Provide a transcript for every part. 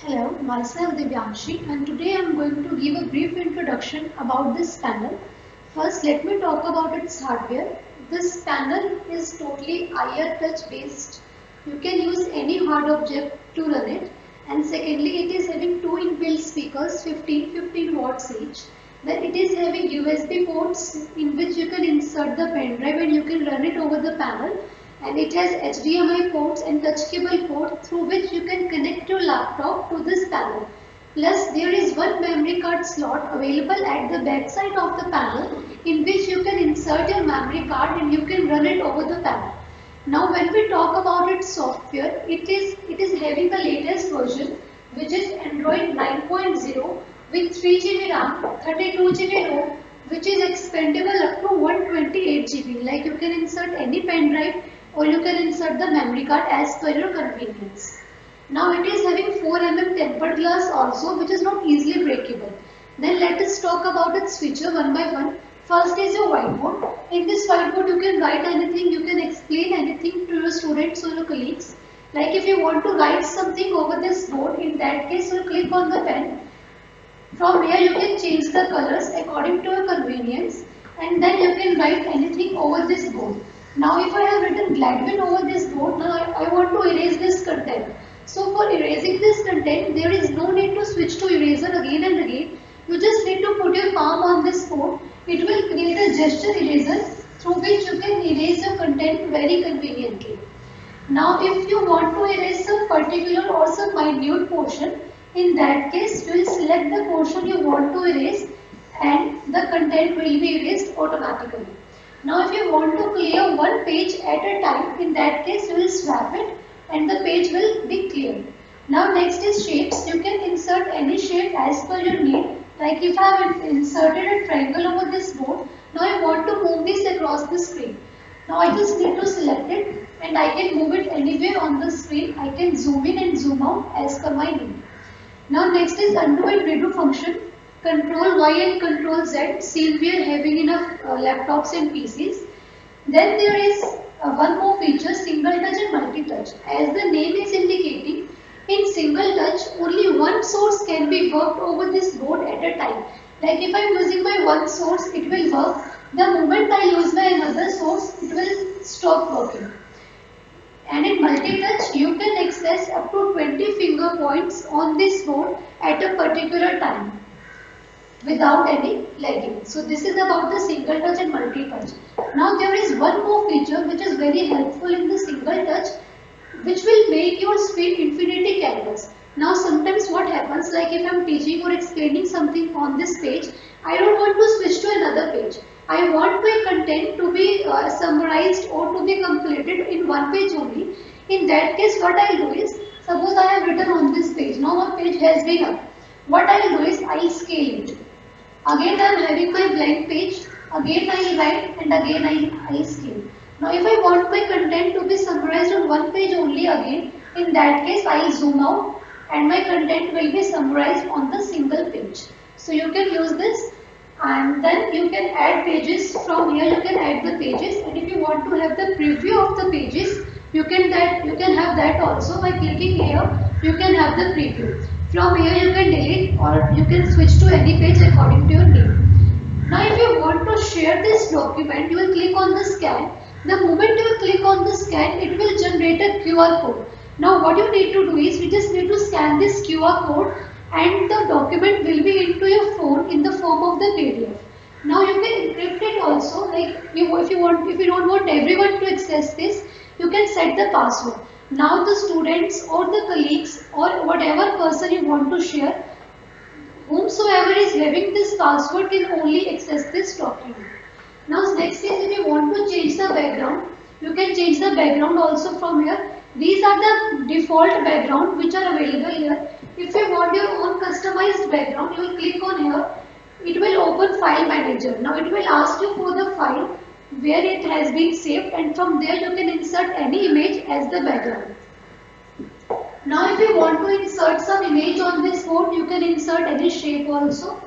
Hello, myself Divyanshi, and today I am going to give a brief introduction about this panel. First, let me talk about its hardware. This panel is totally IR touch based. You can use any hard object to run it. And secondly, it is having two inbuilt speakers, 15 watts each. Then it is having USB ports in which you can insert the pen drive and you can run it over the panel, and it has HDMI ports and touch cable port through which you can connect your laptop to this panel. Plus there is one memory card slot available at the back side of the panel in which you can insert your memory card and you can run it over the panel. Now when we talk about its software, it is having the latest version which is Android 9.0 with 3 GB RAM, 32 GB ROM, which is expandable up to 128 GB. Like you can insert any pen drive or you can insert the memory card as per your convenience. Now it is having 4 mm tempered glass also, which is not easily breakable. Then let us talk about its feature one by one. First is your whiteboard. In this whiteboard you can write anything, you can explain anything to your students or your colleagues. Like if you want to write something over this board, in that case you click on the pen. From here you can change the colors according to your convenience, and then you can write anything over this board. Now if I have written Gladwin over this board, now I want to erase this content. So for erasing this content, there is no need to switch to eraser again and again. You just need to put your palm on this board. It will create a gesture eraser through which you can erase your content very conveniently. Now if you want to erase some particular or some minute portion, in that case you will select the portion you want to erase and the content will be erased automatically. Now if you want to clear one page at a time, in that case you will swap it and the page will be cleared. Now next is shapes. You can insert any shape as per your need. Like if I have inserted a triangle over this board, now I want to move this across the screen. Now I just need to select it and I can move it anywhere on the screen. I can zoom in and zoom out as per my need. Now next is undo and redo function. Control Y and Control Z, same we are having in our laptops and PCs. Then there is one more feature, single touch and multi-touch. As the name is indicating, in single touch only one source can be worked over this board at a time. Like if I am using my one source, it will work. The moment I use my another source, it will stop working. And in multi-touch, you can access up to 20 finger points on this board at a particular time without any lagging. So this is about the single touch and multi-touch. Now there is one more feature which is very helpful in the single touch, which will make your screen infinity canvas. Now sometimes what happens, like if I am teaching or explaining something on this page, I don't want to switch to another page. I want my content to be summarized or to be completed in one page only. In that case what I will do is, suppose I have written on this page, now my page has been up. What I will do is, I will scale it. Again I am having my blank page, again I will write and again I scale. Now if I want my content to be summarized on one page only again, in that case I will zoom out and my content will be summarized on the single page. So you can use this, and then you can add pages. From here you can add the pages, and if you want to have the preview of the pages, you can have that also. By clicking here you can have the preview. From here you can delete or you can switch to any page according to your need. Now if you want to share this document, you will click on the scan. The moment you click on the scan, it will generate a QR code. Now what you need to do is, you just need to scan this QR code and the document will be into your phone in the form of the PDF. Now you can encrypt it also. Like if you don't want everyone to access this, you can set the password. Now the students or the colleagues or whatever person you want to share, whomsoever is having this password can only access this document. Now next is, if you want to change the background, you can change the background also from here. These are the default background which are available here. If you want your own customized background, you will click on here. It will open File Manager. Now it will ask you for the file where it has been saved, and from there you can insert any image as the background. Now if you want to insert some image on this board, you can insert any shape also.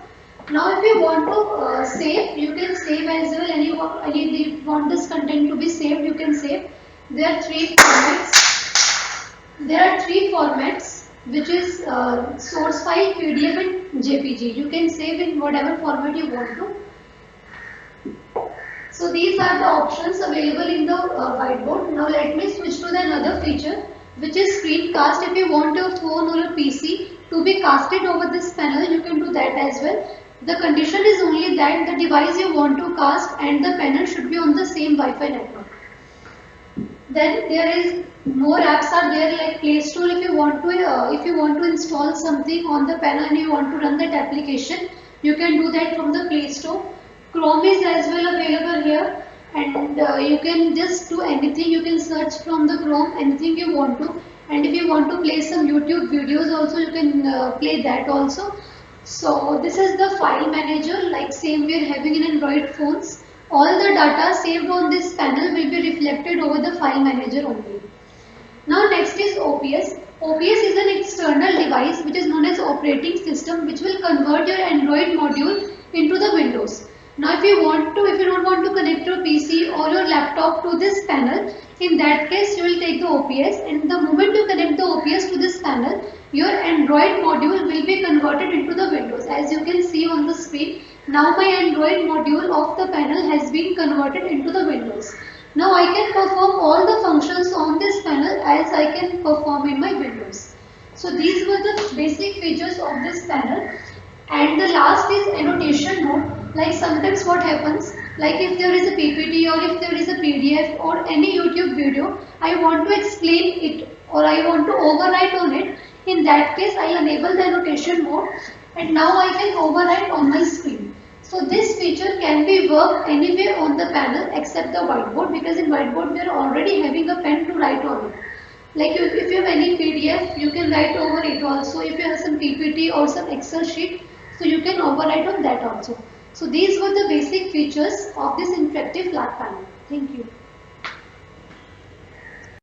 Now if you want to save, you can save as well. If you want this content to be saved, you can save. There are three formats. which is source file, PDF and JPG. You can save in whatever format you want to. So these are the options available in the whiteboard. Now let me switch to the another feature, which is screencast. If you want your phone or your PC to be casted over this panel, you can do that as well. The condition is only that the device you want to cast and the panel should be on the same Wi-Fi network. Then there is more apps are there like Play Store. If you want to install something on the panel and you want to run that application, you can do that from the Play Store. Chrome is as well available here, and you can just do anything. You can search from the Chrome anything you want to, and if you want to play some YouTube videos also, you can play that also. So this is the file manager, like same we are having in Android phones. All the data saved on this panel will be reflected over the file manager only. Now next is OPS. OPS is an external device which is known as operating system, which will convert your Android module into the Windows. Now if you don't want to connect your PC or your laptop to this panel, in that case you will take the OPS, and the moment you connect the OPS to this panel, your Android module will be converted into the Windows. As you can see on the screen, now my Android module of the panel has been converted into the Windows. Now I can perform all the functions on this panel as I can perform in my Windows. So these were the basic features of this panel. And the last is annotation mode. Like sometimes what happens, like if there is a PPT or if there is a PDF or any YouTube video, I want to explain it or I want to overwrite on it. In that case, I enable the annotation mode, and now I can overwrite on my screen. So this feature can be worked anywhere on the panel except the whiteboard, because in whiteboard we are already having a pen to write on it. Like if you have any PDF, you can write over it also. If you have some PPT or some Excel sheet, so you can overwrite on that also. So these were the basic features of this interactive flat panel. Thank you.